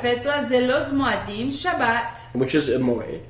perpetuas de los Moadim, Shabbat, which is a moed,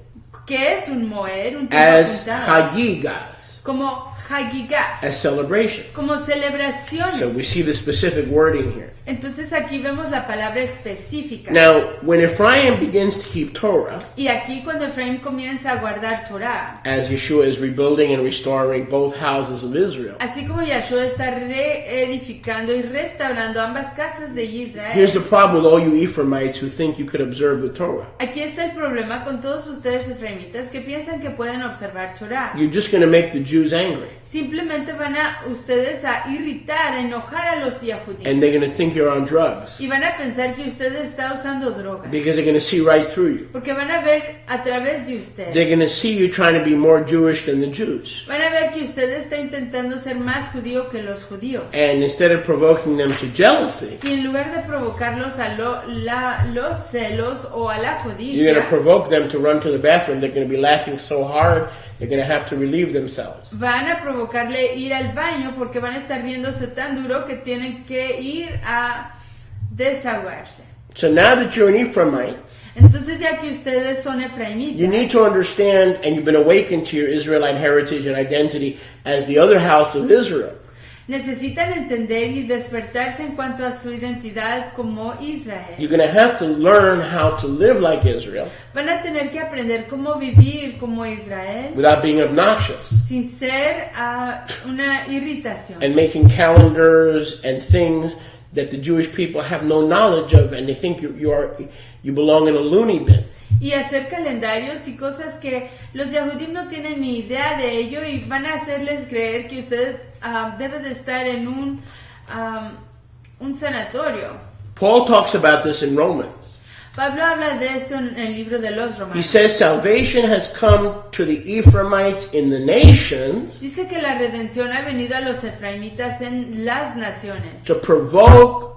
que es un moed, un tiempo as apuntado, chagigas, como Hagigah, as celebrations. como celebraciones. So we see the specific wording here. Entonces aquí vemos la palabra específica. Now, when Ephraim begins to keep Torah, Y aquí cuando Efraín comienza a guardar Torah, as Yeshua is rebuilding and restoring both houses of Israel, así como Yahshua está reedificando y restaurando ambas casas de Israel, here's the problem with all you Ephraimites who think you could observe the Torah. aquí está el problema con todos ustedes efraimitas que piensan que pueden observar Torah. You're just going to make the Jews angry. Simplemente van a ustedes a irritar, a enojar a los Yahudim. And they're going to think you're on drugs. Y van a pensar que usted está usando drogas. Because they're going to see right through you. Porque van a ver a través de usted. They're going to see you trying to be more Jewish than the Jews. Van a ver que usted está intentando ser más judío que los judíos. And instead of provoking them to jealousy, Y en lugar de provocarlos a los celos o a la you're going to codicia, provoke them to run to the bathroom. They're going to be laughing so hard, they're going to have to relieve themselves. van a provocarle ir al baño porque van a estar riéndose tan duro que tienen que ir a desahogarse. So now that you're an Ephraimite, Entonces ya que ustedes son you need efraimitas, to understand, and you've been awakened to your Israelite heritage and identity as the other house of Israel. necesitan entender y despertarse en cuanto a su identidad como Israel. You're going to have to learn how to live like Israel Van a tener que aprender cómo vivir como Israel without being obnoxious sin ser una irritación. and making calendars and things that the Jewish people have no knowledge of, and they think you belong in a loony bin. Y hacer calendarios y cosas que los Yahudim no tienen ni idea de ello y van a hacerles creer que usted debe de estar en un sanatorio. Paul talks about this in Romans. Pablo habla de esto en el libro de los He Romanos. says salvation has come to the Ephraimites in the nations Dice que la redención ha venido a los efraimitas en las naciones to provoke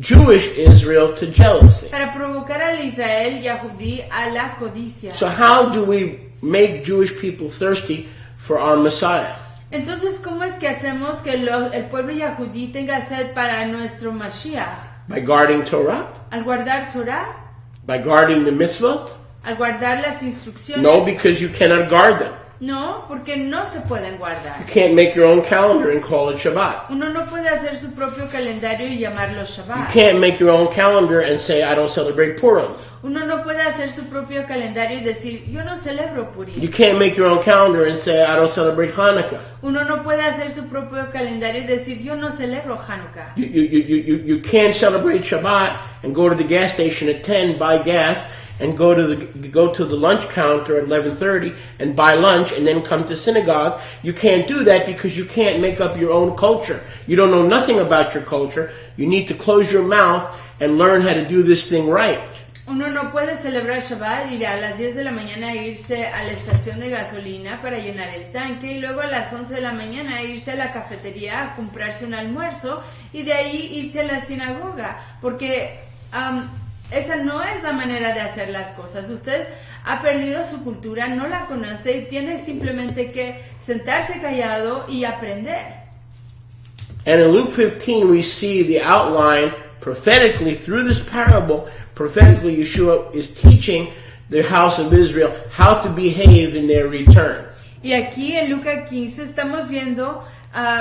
Jewish Israel to jealousy. para provocar al Israel Yahudí a la codicia. So how do we make Jewish people thirsty for our Messiah? Entonces, ¿cómo es que hacemos que el pueblo Yahudí tenga sed para nuestro Mashiach? By guarding Torah? Al guardar Torah, By guarding the mitzvot? al guardar las instrucciones. No, because you cannot guard them. No, porque no se pueden You guardar. can't make your own calendar and call it Shabbat. Uno no puede hacer su propio calendario y llamarlo You Shabbat. can't make your own calendar and say, I don't celebrate Purim. Uno no puede hacer su propio calendario y decir, yo no celebro Purim. You can't make your own calendar and say, I don't celebrate Hanukkah. Uno no puede hacer su propio calendario y decir, yo no celebro Hanukkah. You can't celebrate Shabbat and go to the gas station at 10, buy gas, and go to the lunch counter at 11:30 and buy lunch and then come to synagogue. You can't do that because you can't make up your own culture. You don't know nothing about your culture. You need to close your mouth and learn how to do this thing right. Uno no puede celebrar Shabbat, ir a las 10 de la mañana irse a la estación de gasolina para llenar el tanque y luego a las 11 de la mañana irse a la cafetería a comprarse un almuerzo y de ahí irse a la sinagoga, porque esa no es la manera de hacer las cosas. Usted ha perdido su cultura, no la conoce y tiene simplemente que sentarse callado y aprender. And in Luke 15 we see the outline prophetically through this parable. Prophetically, Yeshua is teaching the house of Israel how to behave in their return. Y aquí en Lucas 15 estamos viendo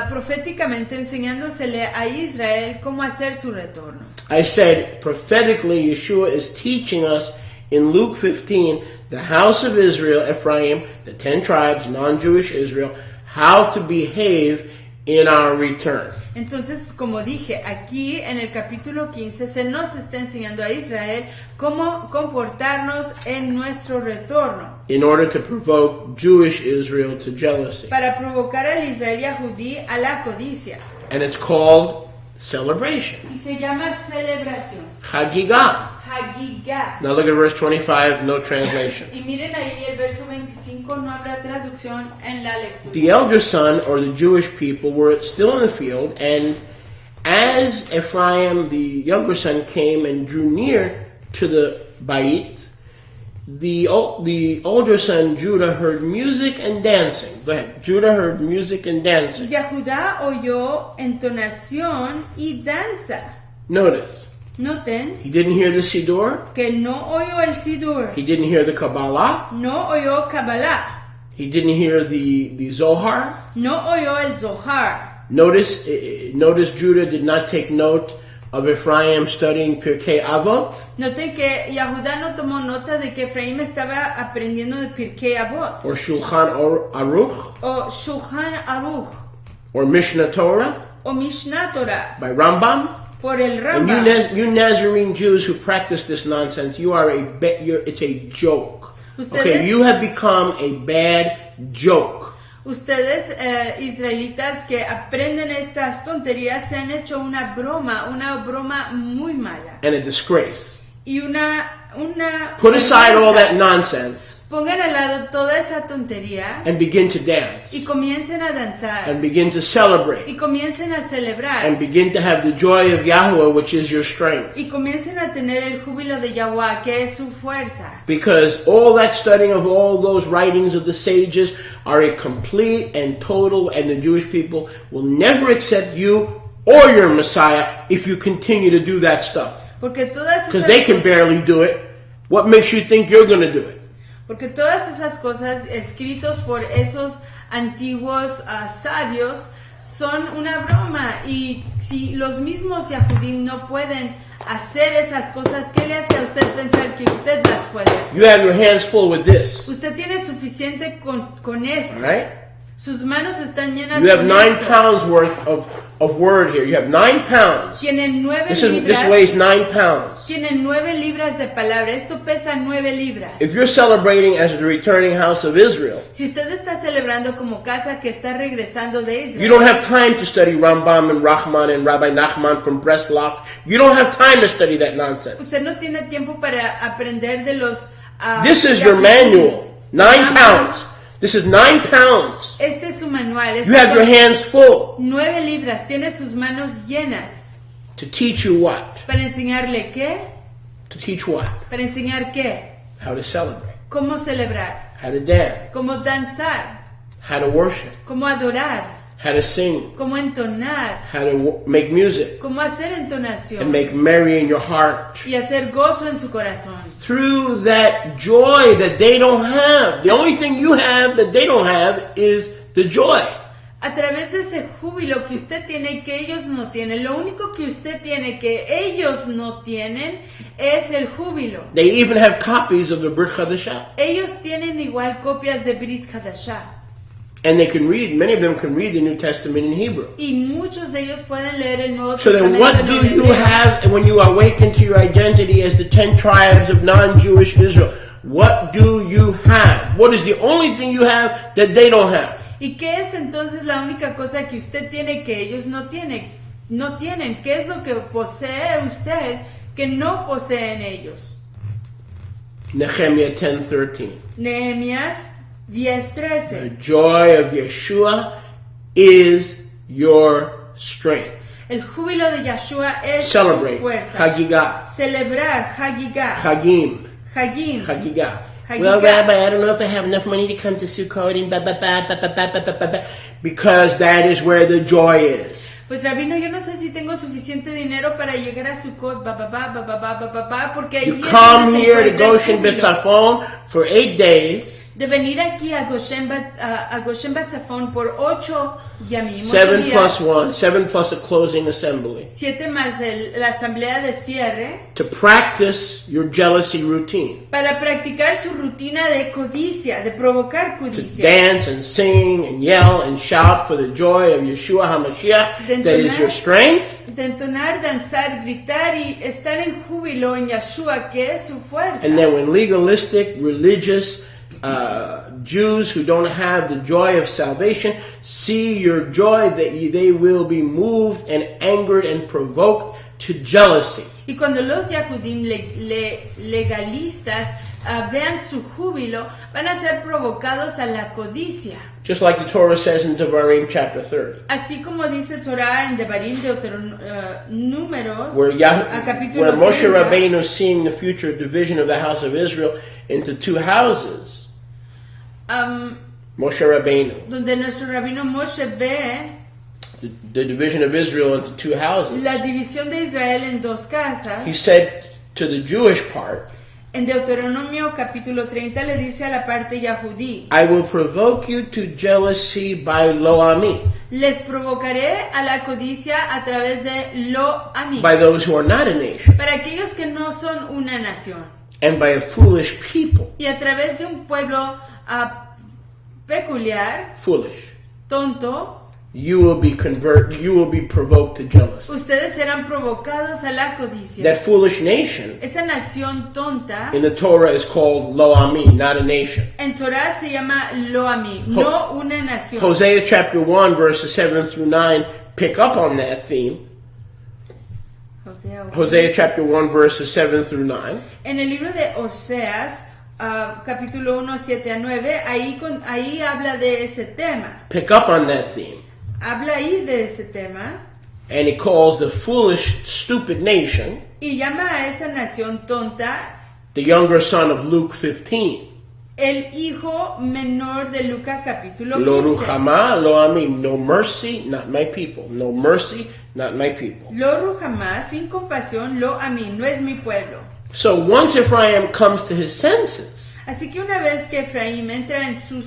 proféticamente enseñándosele a Israel cómo hacer su retorno. I said prophetically Yeshua is teaching us in Luke 15, the house of Israel, Ephraim, the 10 tribes, non-Jewish Israel, how to behave in our return. Entonces, como dije, aquí en el capítulo 15 se nos está enseñando a Israel cómo comportarnos en nuestro retorno. In order to provoke Jewish Israel to jealousy. Para provocar al Israel Yahudí a la codicia. And it's called celebration. Y se llama celebración. Hagigah. Hagigah. Now look at verse 25, no translation. Y miren ahí el verso 25, no habrá traducción en la lectura. The elder son, or the Jewish people, were still in the field, and as Ephraim, the younger son, came and drew near to the Bait, the older son, Judah, heard music and dancing. Go ahead. Judah heard music and dancing. Yahudá oyó entonación y danza. Notice, Noten He didn't hear the Siddur. que no oyó el Sidur, He didn't hear the Kabbalah. no oyó Kabbalah, He didn't hear the Zohar. no oyó el Zohar. Notice Judah did not take note of Ephraim studying Pirkei Avot. Noten que Yahudá no tomó nota de que Efraín estaba aprendiendo de Pirkei Avot, Or Shulchan Aruch. o Shulchan Aruch, Or Mishnah Torah o Mishnah Torah, by Rambam. por el And Rambam. you Nazarene Jews who practice this nonsense, it's a joke. Okay, you have become a bad joke. Ustedes, israelitas que aprenden estas tonterías, se han hecho una broma muy mala. And a disgrace. Y una Put aside all vergüenza. that nonsense Pongan al lado toda esa tontería and begin to dance. y comiencen a danzar. And begin to celebrate. Y comiencen a celebrar. And begin to have the joy of Yahweh, which is your strength. Y comiencen a tener el júbilo de Yahweh, que es su fuerza. Because all that studying of all those writings of the sages are a complete and total, and the Jewish people will never accept you or your Messiah if you continue to do that stuff. Porque todas Because they can barely do it. What makes you think you're going to do it? Porque todas esas cosas escritos por esos antiguos sabios son una broma. Y si los mismos Yahudim no pueden hacer esas cosas, ¿qué le hace a usted pensar que usted las puede hacer? You have your hands full with this. Usted tiene suficiente con esto. All right? Sus manos están llenas You have con 9 esto. pounds worth of word here. You have 9 pounds. Tienen 9 This libras. weighs 9 pounds. Tienen 9 libras de palabra. Esto pesa 9 libras. If you're celebrating as the returning house of Israel, Si usted está celebrando como casa que está regresando de Israel, you don't have time to study Rambam and Rahman and Rabbi Nachman from Breslov. You don't have time to study that nonsense. usted no tiene tiempo para aprender de los... This is your manual. 9 pounds. This is 9 pounds. Este es su manual. You have your hands full 9 libras. Tiene sus manos llenas. to teach you what? ¿Para enseñarle qué? To teach what? ¿Para enseñar qué? How to celebrate. ¿Cómo celebrar? How to dance. ¿Cómo danzar? How to worship. ¿Cómo adorar? How to sing. ¿Cómo entonar? How to make music. ¿Cómo hacer And entonación? make merry in your heart. Y hacer gozo en su corazón. Through that joy that they don't have. The only thing you have that they don't have is the joy. A través de ese júbilo que usted tiene y que ellos no tienen, lo único que usted tiene que ellos no tienen es el júbilo. They even have copies of the Brit Chadashah. Ellos tienen igual copias de Brit Hadashah. And they can read, many of them can read the New Testament in Hebrew. Y muchos de ellos pueden leer el Nuevo So then Testamento what en do el you hebreo. have when you awaken to your identity as the 10 tribes of non-Jewish Israel? What do you have? What is the only thing you have that they don't have? ¿Y qué es entonces la única cosa que usted tiene que ellos no tienen? No tienen. ¿Qué es lo que posee usted que no poseen ellos? Nehemiah 10:13. Nehemías The 10:13. joy of Yeshua is your strength. El júbilo de Yahshua es Celebrate. su fuerza. Hagigah. Celebrar, Hagigah, Hagim. Hagim. Hagigah. Hagigah. Well, Rabbi, I don't know if I have enough money to come to Sukkot and because that is where the joy is. Pues Rabino, yo no sé si tengo suficiente dinero para llegar a Sukkot, porque You allí come se here to encuentra el Goshen júbilo. Betzafon for 8 days, De venir aquí a Goshen Batzafón por 8 yamim, 7 8 plus días, 1, 7 plus a closing assembly, 7 más la asamblea de cierre, to practice your jealousy routine, para practicar su rutina de codicia, de provocar to codicia. dance and sing and yell and shout for the joy of Yeshua HaMashiach, that is your strength. De entonar, danzar, gritar y estar en júbilo en Yahshua, que es su fuerza. And then when legalistic, religious Jews who don't have the joy of salvation see your joy, they will be moved and angered and provoked to jealousy. Y cuando los Yahudim legalistas vean su júbilo, van a ser provocados a la codicia. Just like the Torah says in Devarim chapter 30. Así como dice Torah en Devarim Números, Where, a capítulo where Moshe 30, Rabbeinu is seeing the future division of the house of Israel into 2 houses. Moshe Rabbeinu. donde nuestro rabino Moshe ve the division of Israel into two houses. La división de Israel en dos casas. He said to the Jewish part, En Deuteronomio capítulo 30 le dice a la parte yahudí, I will provoke you to jealousy by lo ami, les provocaré a la codicia a través de lo ami, by those who are not a nation, para aquellos que no son una nación, and by a foolish people. y a través de un pueblo peculiar, Foolish. tonto, You will be provoked to jealousy. ustedes serán provocados a la codicia. That foolish nation Esa nación tonta in the Torah is called lo ami, not a nation. en Torah se llama lo ami, no una nación. Hosea chapter 1 verses 7 through 9 pick up on that theme. Hosea chapter 1 verses 7 through 9. En el libro de Oseas, capítulo 1, 7 a 9, ahí habla de ese tema. Pick up on that theme. Habla ahí de ese tema And it calls the foolish, stupid nation y llama a esa nación tonta the younger son of Luke 15. el hijo menor de Lucas capítulo Lo 15. ruhama, lo ami, no mercy, not my people. No mercy, not my people. Lo ruhamá, sin compasión, lo a mí, no es mi pueblo. So once Ephraim comes to his senses, Así que una vez que Efraín entra en su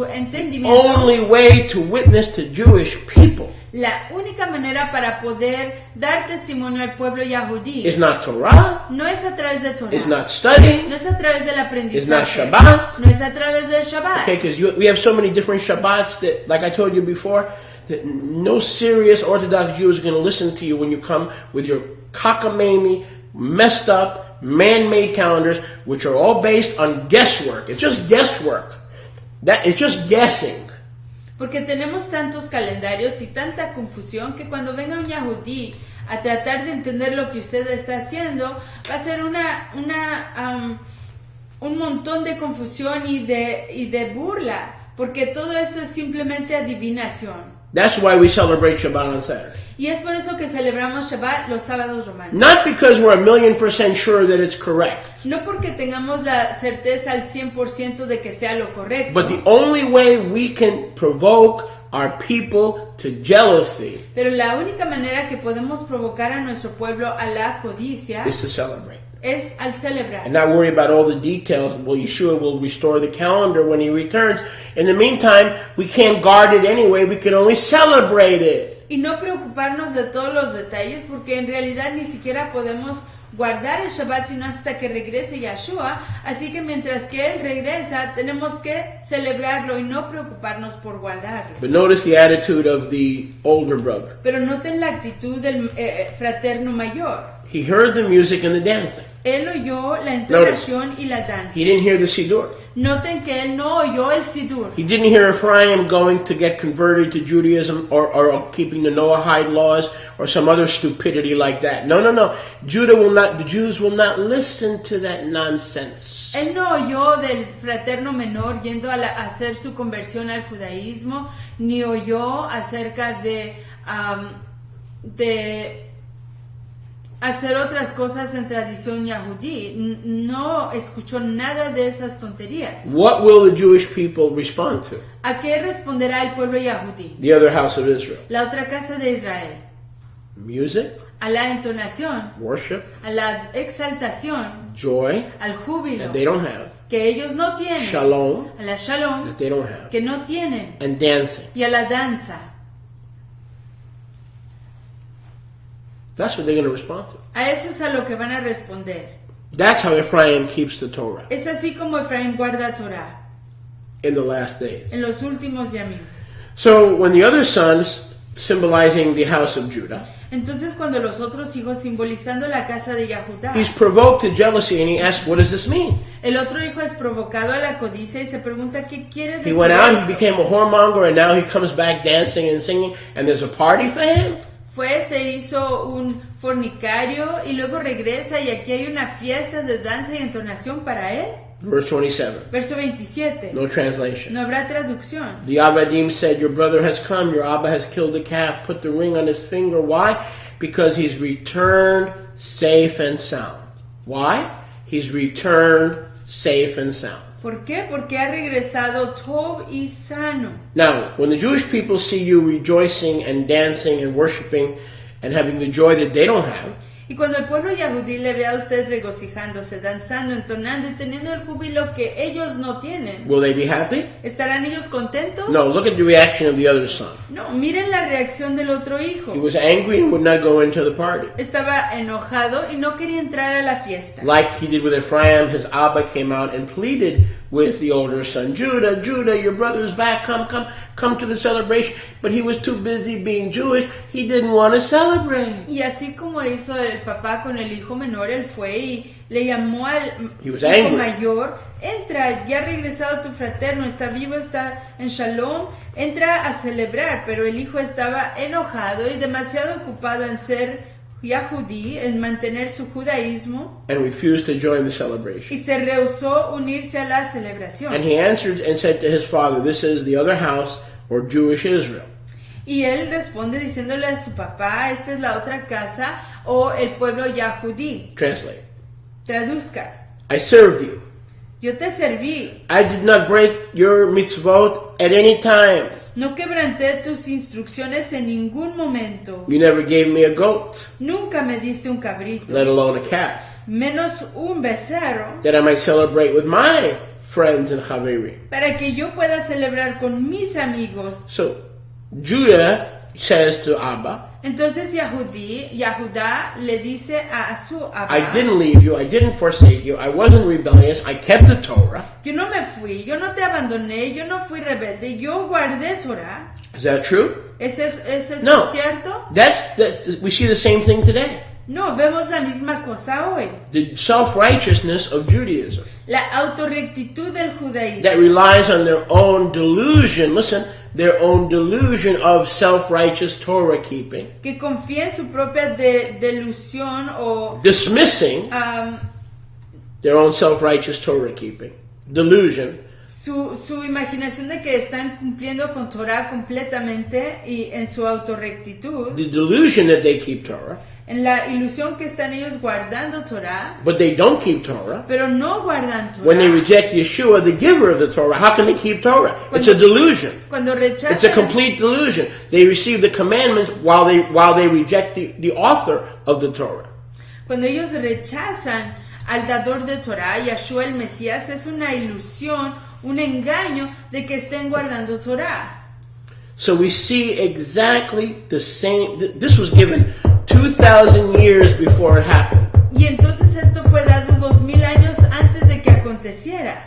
the entendimiento, only way to witness to Jewish people la única manera para poder dar testimonio al pueblo yahudí is not Torah, no es a través de Torah, is not studying, no es a través del is not aprendizaje, Shabbat. no es a través del Shabbat. Okay, because we have so many different Shabbats that, like I told you before, that no serious Orthodox Jew is going to listen to you when you come with your cockamamie, messed up, man-made calendars, which are all based on guesswork. It's just guesswork. It's just guessing. Porque tenemos tantos calendarios y tanta confusión que cuando venga un yahudí a tratar de entender lo que usted está haciendo, va a ser un montón de confusión y de burla, porque todo esto es simplemente adivinación. That's why we celebrate Shabbat on Saturday. Y es por eso que celebramos Shabbat los sábados romanos. Not because we're 1,000,000% sure that it's correct, No porque tengamos la certeza al 100% de que sea lo correcto, but the only way we can provoke our people to jealousy pero la única manera que podemos provocar a nuestro pueblo a la codicia is to celebrate. es al celebrar. And not worry about all the details. Well, Yeshua will restore the calendar when he returns. In the meantime, we can't guard it anyway. We can only celebrate it. Y no preocuparnos de todos los detalles porque en realidad ni siquiera podemos guardar el Shabbat sino hasta que regrese Yeshua. Así que mientras que Él regresa, tenemos que celebrarlo y no preocuparnos por guardarlo. But notice the attitude of the older brother. Pero noten la actitud del fraterno mayor. He heard the music and the dancing. Él oyó la entonación y la danza. He didn't hear the Siddur. Noten que él no oyó el Sidur. He didn't hear Ephraim going to get converted to Judaism or keeping the Noahide laws or some other stupidity like that. No. The Jews will not listen to that nonsense. Él no oyó del fraterno menor yendo a hacer su conversión al judaísmo, ni oyó acerca de hacer otras cosas en tradición yahudí. No escuchó nada de esas tonterías. What will the Jewish people respond to? ¿A qué responderá el pueblo yahudí? The other house of Israel. La otra casa de Israel. Music, A la entonación, worship, a la exaltación, joy al júbilo that they don't have, que ellos no tienen, shalom a la shalom that they don't have, que no tienen and dancing. y a la danza. That's what they're going to respond to. A eso es a lo que van a responder. That's how Ephraim keeps the Torah Es así como Efraín guarda Torah in the last days. en los últimos yamim. So when the other sons, symbolizing the house of Judah, Entonces cuando los otros hijos simbolizando la casa de Yahudá, he's provoked to jealousy and he asks, what does this mean? el otro hijo es provocado a la codicia y se pregunta qué quiere He decir went out, he esto. became a whoremonger, and now he comes back dancing and singing, and there's a party for him? Se hizo un fornicario y luego regresa y aquí hay una fiesta de danza y entonación para él. Verse 27. Verso 27. No translation. No habrá traducción. The Abadim said, your brother has come, your Abba has killed the calf, put the ring on his finger. Why? Because he's returned safe and sound. Why? He's returned safe and sound. ¿Por qué? Porque ha regresado Tob y sano. Now, when the Jewish people see you rejoicing and dancing and worshiping and having the joy that they don't have, Y cuando el pueblo yahudí le ve a usted regocijándose, danzando, entonando y teniendo el júbilo que ellos no tienen, will they be happy? ¿estarán ellos contentos? No, look at the reaction of the other son. No, miren la reacción del otro hijo. He was angry and would not go into the party. Estaba enojado y no quería entrar a la fiesta. Like he did with Ephraim, his Abba came out and pleaded with the older son, Judah, your brother's back, come to the celebration. But he was too busy being Jewish, he didn't want to celebrate. Y así como hizo el papá con el hijo menor, él fue y le llamó al hijo angry. mayor, entra, ya ha regresado tu fraterno, está vivo, está en shalom, entra a celebrar, pero el hijo estaba enojado y demasiado ocupado en ser Yahudí, en mantener su judaísmo, and refused to join the celebration. y se rehusó unirse a la celebración. And he answered and said to his father, this is the other house, or Jewish Israel. Y él responde diciéndole a su papá, esta es la otra casa o el pueblo Yahudí. Translate. Traduzca. I served you. Yo te serví. I did not break your mitzvot at any time. No quebranté tus instrucciones en ningún momento. You never gave me a goat, Nunca me diste un cabrito, let alone a calf, menos un becerro, that I might celebrate with my friends and chaveri. para que yo pueda celebrar con mis amigos. So Judah says to Abba, Entonces Yahudá le dice a su I Abba, didn't leave you, I didn't forsake you, I wasn't rebellious, I kept the Torah. yo no me fui, yo no te abandoné, yo no fui rebelde, yo guardé Torah. Is that true? ¿Es eso No. cierto? That's we see the same thing today. No, vemos la misma cosa hoy. The self-righteousness of Judaism La autorrectitud del judaísmo, that relies on their own delusion, listen, their own delusion of self-righteous Torah keeping, que confía en su propia delusión o dismissing their own self-righteous Torah keeping, delusion, su imaginación de que están cumpliendo con Torah completamente y en su autorrectitud, the delusion that they keep Torah, en la ilusión que están ellos guardando Torah, but they don't keep Torah. pero no guardan Torah. When they reject Yeshua, the giver of the Torah, how can they keep Torah? It's a delusion. Cuando It's a rechazan, complete delusion. They receive the commandments while they reject the author of the Torah. cuando ellos rechazan al dador de Torah, Yeshua el Mesías, es una ilusión, un engaño de que estén guardando Torah. So we see exactly the same. This was given 2,000 years before it happened. Y entonces esto fue dado 2000 años antes de que aconteciera.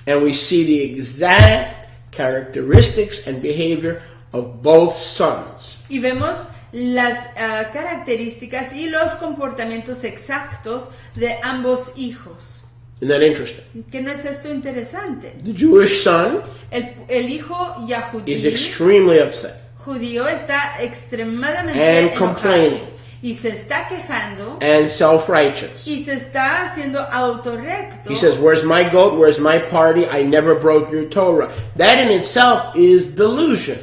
And we see the exact characteristics and behavior of both sons. Y vemos las características y los comportamientos exactos de ambos hijos. Isn't that interesting? ¿Qué no es esto interesante? The Jewish son El hijo is Yahudí, extremely upset judío, está extremadamente and enojado complaining y se está quejando and self-righteous. y se está haciendo autorrecto. He says, where's my goat? Where's my party? I never broke your Torah. That in itself is delusion.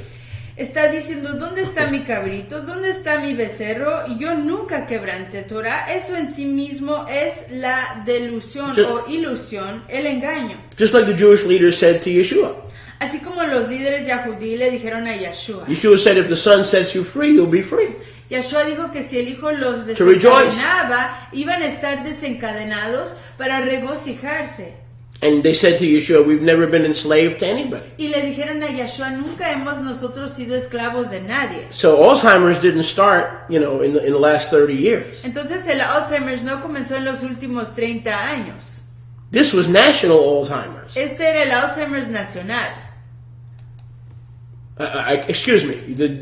Está diciendo, ¿dónde está mi cabrito? ¿Dónde está mi becerro? Y yo nunca quebranté Torah. Eso en sí mismo es la delusión o ilusión, el engaño. Just like the Jewish leaders said to Yeshua. Así como los líderes yahudí le dijeron a Yeshua. Yeshua said, if the Son sets you free, you'll be free. Yeshua dijo que si el hijo los To rejoice. desencadenaba, iban a estar desencadenados para regocijarse. And they said to Yeshua, we've never been enslaved to anybody. Y le dijeron a Yeshua, nunca hemos nosotros sido esclavos de nadie. So Alzheimer's didn't start, in the last 30 years. Entonces el Alzheimer's no comenzó en los últimos 30 años. This was national Alzheimer's. Este era el Alzheimer's nacional. Excuse me,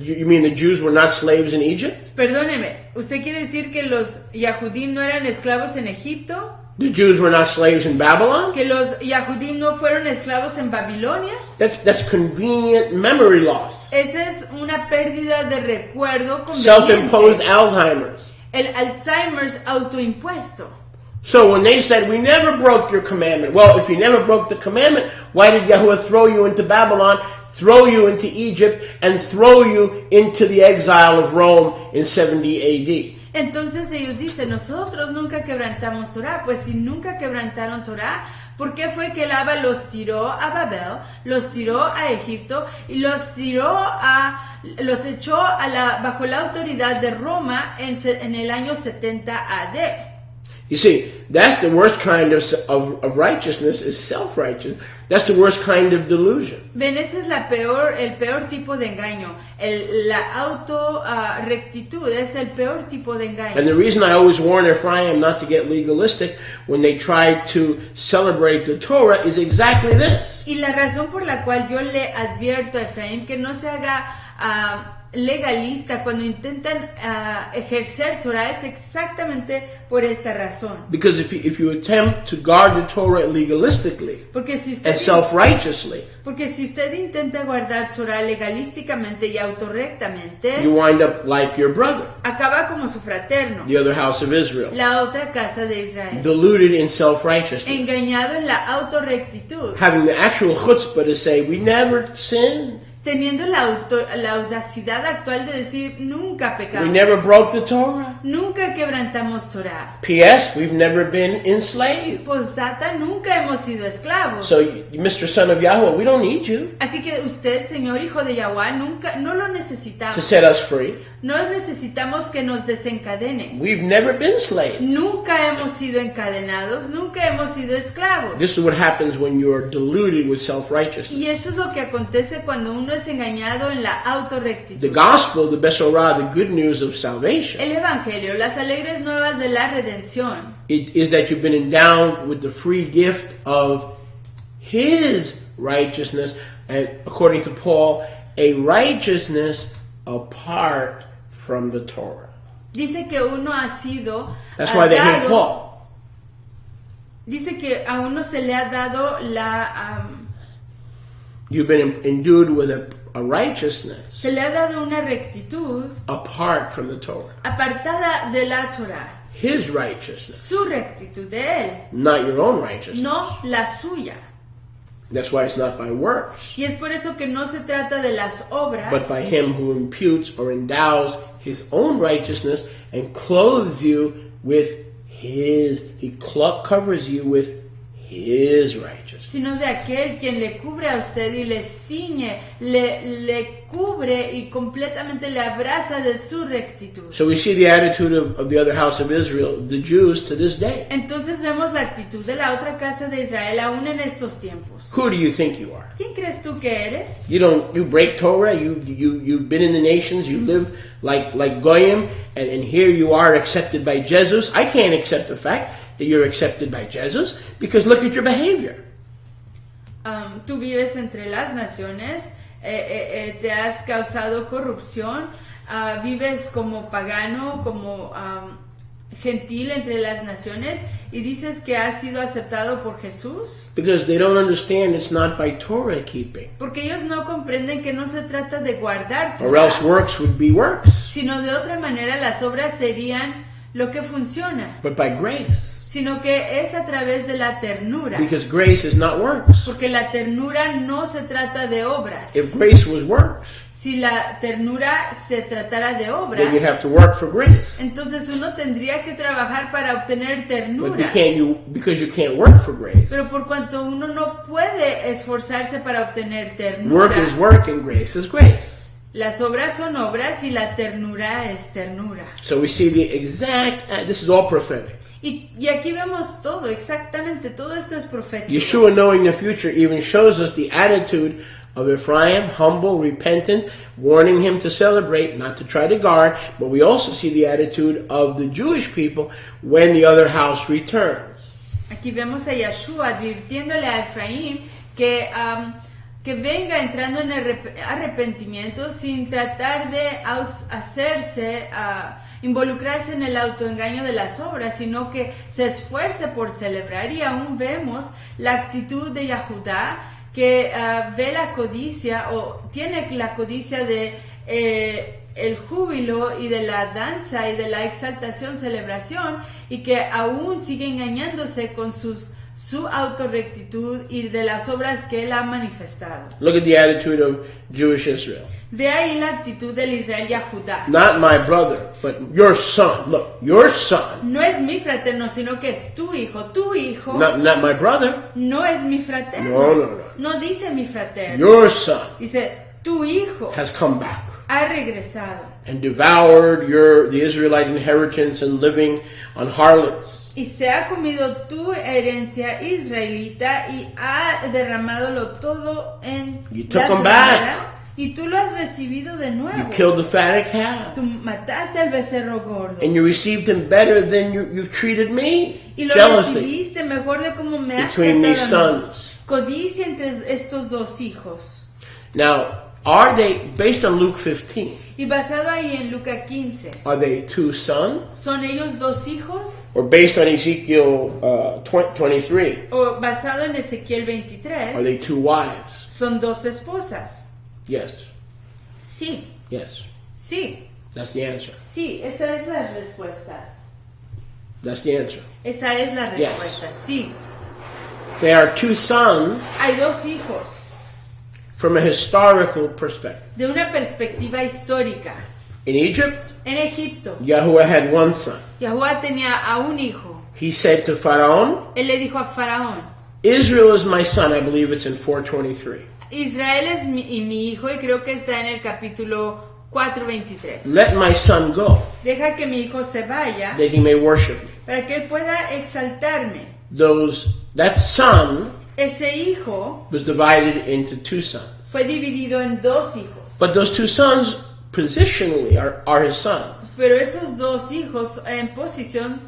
you mean the Jews were not slaves in Egypt? Perdóneme, ¿usted quiere decir que los Yahudim no eran esclavos en Egipto? The Jews were not slaves in Babylon? ¿Que los Yahudim no fueron esclavos en Babilonia? That's convenient memory loss. Esa es una pérdida de recuerdo Self-imposed conveniente. Alzheimer's. El Alzheimer's autoimpuesto. So when they said, we never broke your commandment. Well, if you never broke the commandment, why did Yahuwah throw you into Babylon, throw you into Egypt, and throw you into the exile of Rome in 70 AD? Entonces ellos dicen, nosotros nunca quebrantamos Torah. Pues si nunca quebrantaron Torah, ¿por qué fue que el Abba los tiró a Babel, los tiró a Egipto y los echó bajo la autoridad de Roma en el año 70 AD? You see, that's the worst kind of righteousness is self-righteous. That's the worst kind of delusion. Ven, ese es el peor tipo de engaño. La auto-rectitud es el peor tipo de engaño. And the reason I always warn Ephraim not to get legalistic when they try to celebrate the Torah is exactly this. Y la razón por la cual yo le advierto a Efraín que no se haga legalista cuando intentan ejercer Torah es exactamente por esta razón. Because if you attempt to guard the Torah legalistically and self-righteously, porque si usted intenta guardar Torah legalísticamente y autorrectamente, you wind up like your brother, acaba como su fraterno, the other house of Israel, la otra casa de Israel, deluded in self-righteousness, engañado en la autorrectitud, having the actual chutzpah to say, we never sinned. Teniendo la audacidad actual de decir, nunca pecamos. We never broke the Torah. Nunca quebrantamos Torah. P.S. We've never been enslaved. Postdata, nunca hemos sido esclavos. So, Mr. Son of Yahweh, we don't need you. Así que usted, Señor Hijo de Yahweh, no lo necesitamos. To set us free. No necesitamos que nos desencadene. We've never been slaves. Nunca hemos sido encadenados, nunca hemos sido esclavos. This is what happens when you are deluded with self-righteousness. Y eso es lo que acontece cuando uno es engañado en la autorrectitud. The gospel, the Besorah, the good news of salvation, El evangelio, las alegres nuevas de la redención, it is that you've been endowed with the free gift of His righteousness, and according to Paul, a righteousness apart from the Torah. dice que uno ha sido That's why they hate dado, Paul. dice que a uno se le ha dado You've been endued with a righteousness se le ha dado una rectitud apart from the Torah. apartada de la Torah, His righteousness, su rectitud de él, not your own righteousness. no la suya. That's why it's not by works, Y es por eso que no se trata de las obras, but by Him who imputes or endows His own righteousness and clothes you with His. He covers you with His righteousness. sino de aquel quien le cubre a usted y le ciñe, le cubre y completamente le abraza de su rectitud. So we see the attitude of the other house of Israel, the Jews, to this day. Entonces vemos la actitud de la otra casa de Israel aún en estos tiempos. Who do you think you are? ¿Quién crees tú que eres? You break Torah, you've been in the nations, you live like Goyim, and here you are accepted by Jesus. I can't accept the fact that you're accepted by Jesus, because look at your behavior. Tú vives entre las naciones, te has causado corrupción, vives como pagano, como gentil entre las naciones y dices que has sido aceptado por Jesús. Because they don't understand it's not by Torah keeping. Porque ellos no comprenden que no se trata de guardar Or else Torah, works would be works, sino de otra manera las obras serían lo que funciona, but by grace. sino que es a través de la ternura. Because grace is not works. Porque la ternura no se trata de obras. If grace was works, Si la ternura se tratara de obras, then you'd have to work for grace. entonces uno tendría que trabajar para obtener But ternura. because you can't work for grace. Pero por cuanto uno no puede esforzarse para obtener ternura, Work is work and grace is grace. las obras son obras y la ternura es ternura. So we see the exact, this is all prophetic. Y aquí vemos todo, exactamente, todo esto es profético. Yeshua, knowing the future, even shows us the attitude of Ephraim, humble, repentant, warning him to celebrate, not to try to guard. But we also see the attitude of the Jewish people when the other house returns. Aquí vemos a Yeshua advirtiéndole a Efraín que venga entrando en arrepentimiento sin tratar de hacerse, involucrarse en el autoengaño de las obras, sino que se esfuerce por celebrar. Y aún vemos la actitud de Yahudá, que ve la codicia o tiene la codicia de el júbilo y de la danza y de la exaltación, celebración, y que aún sigue engañándose con sus su autorrectitud y de las obras que él ha manifestado. Look at the attitude of Jewish Israel. Ve ahí la actitud del Israel y a Judá. Not my brother, but your son. Look, your son. No es mi fraterno, sino que es tu hijo. Tu hijo Not my brother. no es mi fraterno. No. No dice mi fraterno. Your son Dice, tu hijo has come back ha regresado and devoured the Israelite inheritance and living on harlots. y se ha comido tu herencia israelita y ha derramadolo todo en You took las him back. rameras, y tú lo has recibido de You nuevo. killed the fatted calf. Tú mataste al becerro gordo And you received him better than you've treated me. y lo Jealousy recibiste mejor de como me has between these tratado a mí. sons. Codicia entre estos dos hijos. Now, are they, based on Luke 15, Y basado ahí en Lucas 15, are they two sons? ¿son ellos dos hijos? Or based on Ezekiel 23, ¿O basado en Ezequiel are 23, they two wives? son dos esposas? Yes. Sí, Yes. sí, That's the answer. sí, esa es la respuesta. That's the answer. Esa es la Yes. respuesta, sí. They are two sons Hay dos hijos, from a historical perspective. de una perspectiva histórica. In Egypt, En Egipto, Yahuwah had one son. Yahuwah tenía a un hijo. He said to Pharaoh, Él le dijo a Faraón, Israel is my son. I believe it's in 423. Israel es mi hijo, y creo que está en el capítulo 4:23. Let my son go, Deja que mi hijo se vaya that he may worship me. para que él pueda exaltarme. That son Ese hijo was divided into two sons. fue dividido en dos hijos. But those two sons, positionally, are his sons. Pero esos dos hijos en posición,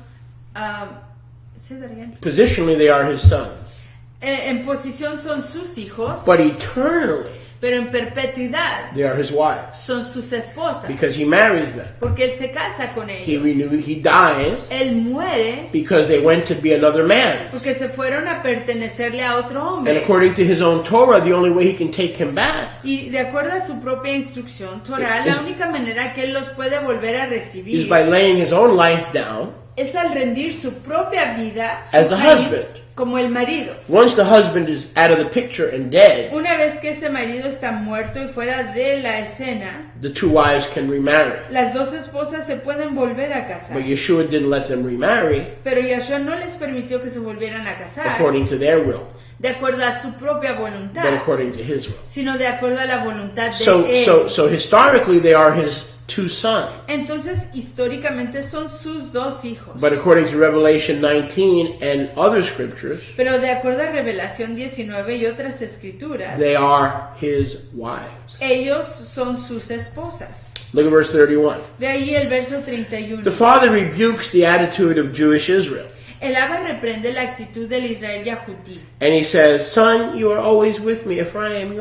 say that again. Positionally, they are his sons. En posición son sus hijos, But eternally, pero en perpetuidad they are his wives. son sus esposas. Because he marries them. Porque él se casa con He ellos. dies Él muere because they went to be another man's. porque se fueron a pertenecerle a otro And hombre. according to his own Torah, the only way he can take him back Y de acuerdo a su propia instrucción, Torah, la única manera que él los puede volver a is recibir by laying his own life down es al rendir su propia vida as su a caín, husband. como el marido. Once the husband is out of the picture and dead, Una vez que ese marido está muerto y fuera de la escena, the two wives can remarry. las dos esposas se pueden volver a casar. But Yeshua didn't let them remarry Pero Yahshua no les permitió que se volvieran a casar according to their will, de acuerdo a su propia but voluntad, according to his will. sino de acuerdo a la voluntad de So, él. so historically, they are his two sons. Entonces, históricamente son sus dos hijos. But according to Revelation 19 and other scriptures, Pero de acuerdo a Revelación 19 y otras escrituras, they are his wives. ellos son sus esposas. Look at verse 31. De ahí el verso 31. The father rebukes the attitude of Jewish Israel. El Abba reprende la actitud del Israel Yahudí. And he says, son, you are always with me. Ephraim,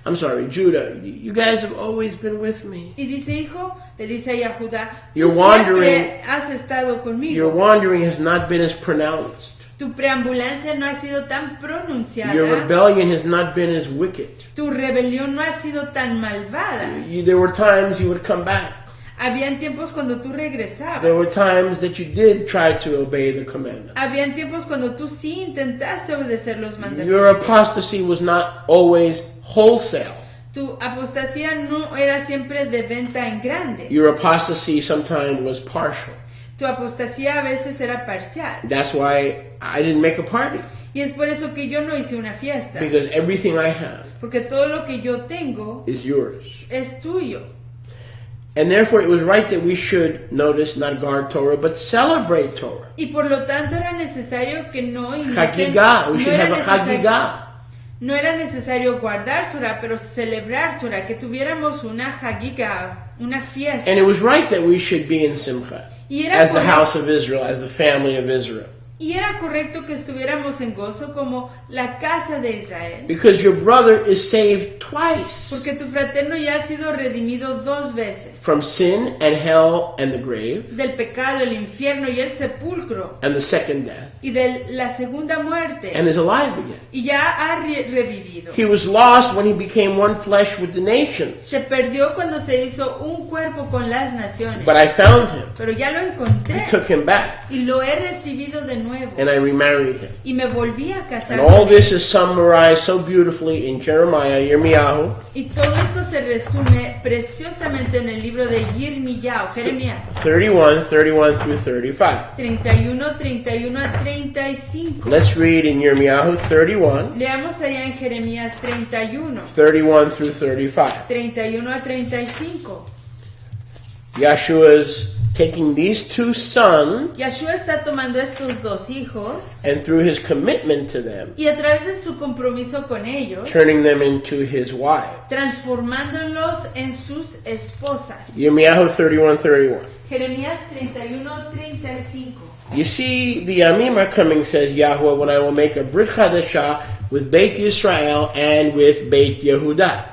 I'm sorry, Judah, you guys have always been with me. Y dice, hijo, le dice a Yahudá, Your tú wandering- siempre has estado conmigo. Your wandering has not been as pronounced. Tu preambulancia no ha sido tan pronunciada. Your rebellion has not been as wicked. Tu rebelión no ha sido tan malvada. There were times you would come back. Habían tiempos cuando tú regresabas. There were times that you did try to obey the commandments. Habían tiempos cuando tú sí intentaste obedecer los Your mandamientos. apostasy was not always wholesale. Tu apostasía no era siempre de venta en grande. Your apostasy sometimes was partial. Tu apostasía a veces era parcial. That's why I didn't make a party. Y es por eso que yo no hice una fiesta. Because everything I have Porque todo lo que yo tengo is yours. es tuyo. And therefore it was right that we should, notice, not guard Torah, but celebrate Torah. Y por lo tanto era necesario que no imiten- Hagigah. We should era have a necesario- Hagigah. No era necesario guardar Torah, pero celebrar Torah, que tuviéramos una Hagigah, una fiesta. And it was right that we should be in Simcha. Y era As the correcto- house of Israel, as the family of Israel. Y era correcto que estuviéramos en gozo como la casa de Israel, Because your brother is saved twice. porque tu fraterno ya ha sido redimido dos veces, From sin and hell and the grave del pecado, el infierno y el sepulcro, and the second death. y de la segunda muerte, and is alive again. y ya ha revivido. He was lost when he became one flesh with the nations, Se perdió cuando se hizo un cuerpo con las naciones, but I found him, pero ya lo encontré took him back, y lo he recibido de nuevo and I remarried him. y me volví a casar And all con él. this is summarized so beautifully in Jeremiah, Yirmiyahu, Y todo esto se resume preciosamente en el libro de Jeremías 31 through 35. 31 a 35. Let's read in Yirmiyahu 31, Leamos allá en Jeremías 31 through 35. 31 a 35. Yahshua's taking these two sons, Yahshua está tomando estos dos hijos and through his commitment to them, y a través de su compromiso con ellos, turning them into his wives. transformándolos en sus esposas. Yirmiyahu 31. Jeremías 31-35. You see, the Yamim are coming, says Yahweh, when I will make a Brit Chadashah with Beit Yisrael and with Beit Yehudah.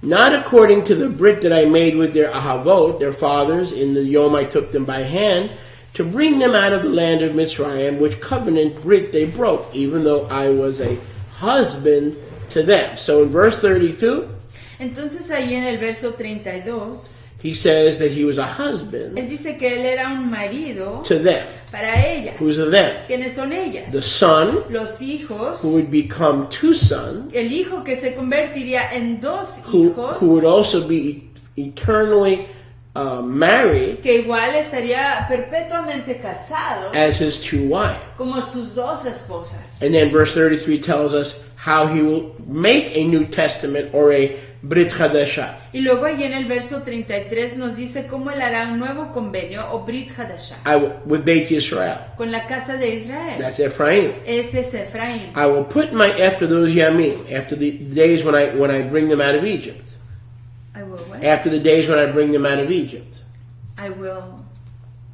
Not according to the Brit that I made with their Ahavot, their fathers, in the Yom I took them by hand, to bring them out of the land of Mitzrayim, which covenant Brit they broke, even though I was a husband to them. So in verse 32, Entonces ahí en el verso 32, he says that he was a husband él dice que él era un marido to them. para ellas. Who's the them? ¿Quiénes son ellas? The son, Los hijos, who would become two sons, el hijo que se convertiría en dos who hijos, would also be eternally married que igual estaría perpetuamente casado as his two wives. como sus dos esposas. And then verse 33 tells us how he will make a New Testament or a Brit Chadashah. Y luego allí en el verso 33 nos dice cómo él hará un nuevo convenio o Brit Hadashah With Beit Yisrael. con la casa de Israel. That's Ephraim. Ese es Efraín. I will put after those Yamim, after the days when I bring them out of Egypt. I will what? After the days when I bring them out of Egypt. I will.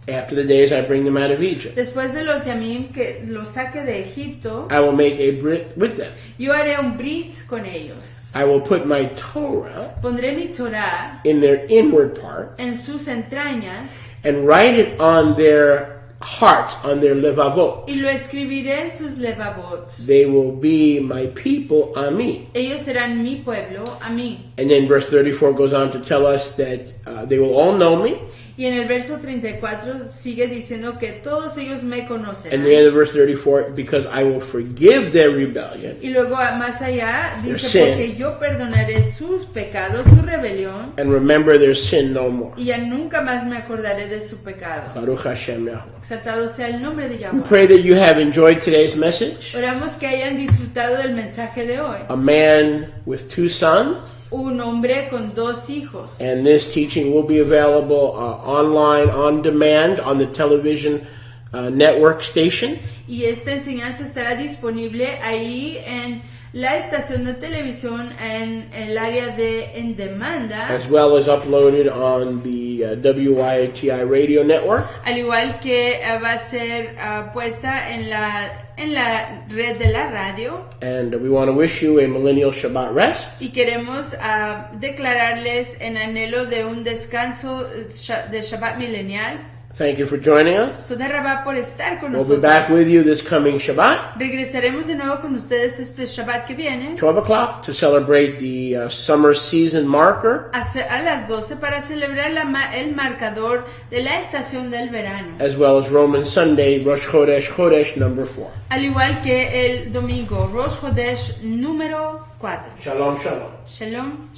After the days I bring them out of Egypt. Después de los Yamim que los saque de Egipto, I will make a Brit with them. yo haré un Brit con ellos. I will put my Torah Pondré mi Torah in their inward parts en sus entrañas and write it on their hearts, on their levavot. y lo escribiré en sus levavot. They will be my people, Ami. Ellos serán mi pueblo, a mí. And then verse 34 goes on to tell us that they will all know me. Y en el verso 34 sigue diciendo que todos ellos me conocerán. And the end of verse 34, because I will forgive their rebellion Y luego más allá Their dice sin. porque yo perdonaré sus pecados, su rebelión, and remember their sin no more. y ya nunca más me acordaré de su pecado. Baruch Hashem Yahweh. Exaltado sea el nombre de We Yahweh. pray that you have enjoyed today's message. Oramos que hayan disfrutado del mensaje de hoy. A man with two sons. Un hombre con dos hijos. And this teaching will be available online, on demand, on the television network station. Y esta enseñanza estará disponible ahí en la estación de televisión en el área de en demanda, As well as uploaded on the WYTI radio network. al igual que va a ser puesta en la red de la radio. And we want to wish you a millennial Shabbat rest. Y queremos declararles en anhelo de un descanso de Shabbat milenial. Thank you for joining us. Toda Rabá por estar con We'll be back nosotros. with you this coming Shabbat, Regresaremos de nuevo con ustedes este Shabbat que viene 12 o'clock, to celebrate the summer season marker, a las 12 para celebrar el marcador de la estación del verano. as well as Roman Sunday, Rosh Chodesh number 4. Al igual que el domingo, Rosh Chodesh número 4. Shalom, shalom. Shalom.